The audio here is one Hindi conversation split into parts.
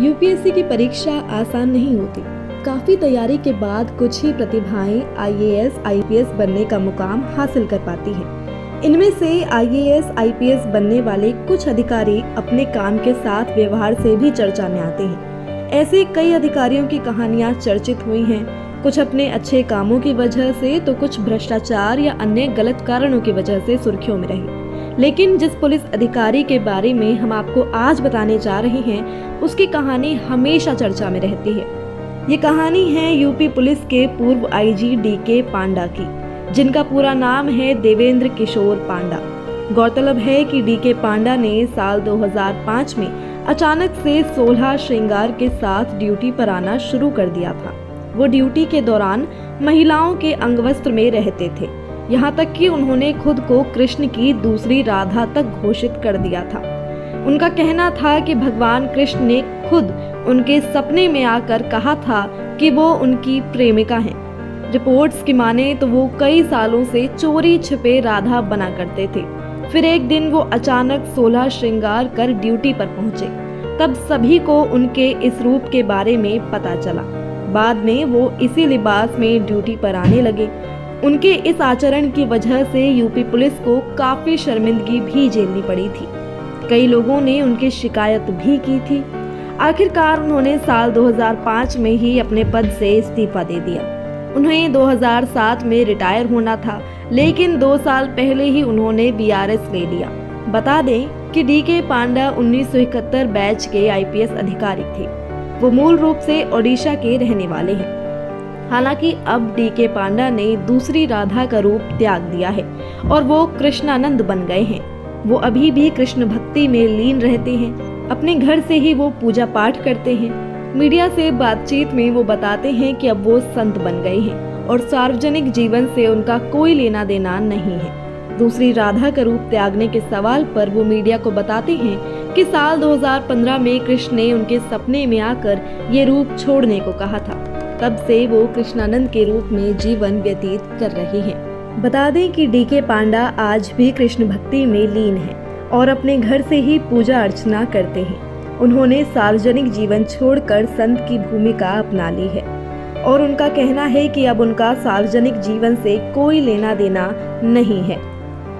यूपीएससी की परीक्षा आसान नहीं होती। काफ़ी तैयारी के बाद कुछ ही प्रतिभाएं आईएएस, आईपीएस बनने का मुकाम हासिल कर पाती हैं। इनमें से आईएएस, आईपीएस बनने वाले कुछ अधिकारी अपने काम के साथ व्यवहार से भी चर्चा में आते हैं। ऐसे कई अधिकारियों की कहानियां चर्चित हुई हैं, कुछ अपने अच्छे कामों की वजह से तो कुछ भ्रष्टाचार या अन्य गलत कारणों की वजह से सुर्खियों में रहे। लेकिन जिस पुलिस अधिकारी के बारे में हम आपको आज बताने जा रहे हैं, उसकी कहानी हमेशा चर्चा में रहती है। ये कहानी है यूपी पुलिस के पूर्व आईजी डीके पांडा की, जिनका पूरा नाम है देवेंद्र किशोर पांडा। गौरतलब है कि डीके पांडा ने साल 2005 में अचानक से 16 श्रृंगार के साथ ड्यूटी पर आना शुरू कर दिया था। वो ड्यूटी के दौरान महिलाओं के अंगवस्त्र में रहते थे, यहाँ तक कि उन्होंने खुद को कृष्ण की दूसरी राधा तक घोषित कर दिया था। उनका कहना था कि भगवान कृष्ण ने खुद उनके सपने में आकर कहा था कि वो उनकी प्रेमिका हैं। रिपोर्ट्स की माने तो वो कई सालों से चोरी छिपे राधा बना करते थे। फिर एक दिन वो अचानक 16 श्रृंगार कर ड्यूटी पर पहुंचे। तब सभी को उनके इस रूप के बारे में पता चला। बाद में वो इसी लिबास में ड्यूटी पर आने लगे। उनके इस आचरण की वजह से यूपी पुलिस को काफी शर्मिंदगी भी झेलनी पड़ी थी। कई लोगों ने उनकी शिकायत भी की थी। आखिरकार उन्होंने साल 2005 में ही अपने पद से इस्तीफा दे दिया। उन्हें 2007 में रिटायर होना था, लेकिन 2 साल पहले ही उन्होंने बीआरएस ले लिया। बता दें कि डीके पांडा 1971 बैच के आईपीएस अधिकारी थे। वो मूल रूप से ओडिशा के रहने वाले हैं। हालांकि अब डीके पांडा ने दूसरी राधा का रूप त्याग दिया है और वो कृष्णानंद बन गए हैं। वो अभी भी कृष्ण भक्ति में लीन रहते हैं। अपने घर से ही वो पूजा पाठ करते हैं। मीडिया से बातचीत में वो बताते हैं कि अब वो संत बन गए हैं और सार्वजनिक जीवन से उनका कोई लेना देना नहीं है। दूसरी राधा का रूप त्यागने के सवाल पर वो मीडिया को बताते हैं कि साल 2015 में कृष्ण ने उनके सपने में आकर ये रूप छोड़ने को कहा था। तब से वो कृष्णानंद के रूप में जीवन व्यतीत कर रहे हैं। बता दें कि डीके पांडा आज भी कृष्ण भक्ति में लीन हैं और अपने घर से ही पूजा अर्चना करते हैं। उन्होंने सार्वजनिक जीवन छोड़कर संत की भूमिका अपना ली है और उनका कहना है कि अब उनका सार्वजनिक जीवन से कोई लेना देना नहीं है।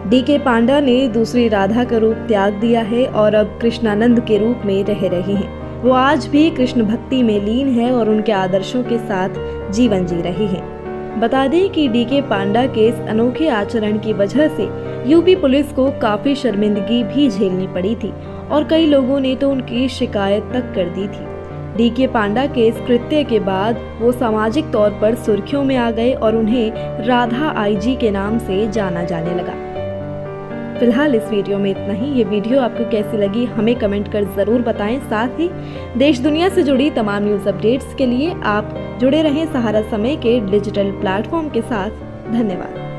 डीके पांडा ने दूसरी राधा का रूप त्याग दिया है और अब कृष्णानंद के रूप में रह रहे हैं। वो आज भी कृष्ण भक्ति में लीन है और उनके आदर्शों के साथ जीवन जी रहे हैं। बता दें कि डीके पांडा के इस अनोखे आचरण की वजह से यूपी पुलिस को काफी शर्मिंदगी भी झेलनी पड़ी थी और कई लोगों ने तो उनकी शिकायत तक कर दी थी। डीके पांडा के इस कृत्य के बाद वो सामाजिक तौर पर सुर्खियों में आ गए और उन्हें राधा आईजी के नाम से जाना जाने लगा। फिलहाल इस वीडियो में इतना ही। ये वीडियो आपको कैसी लगी हमें कमेंट कर जरूर बताएं। साथ ही देश दुनिया से जुड़ी तमाम न्यूज़ अपडेट्स के लिए आप जुड़े रहें सहारा समय के डिजिटल प्लेटफॉर्म के साथ। धन्यवाद।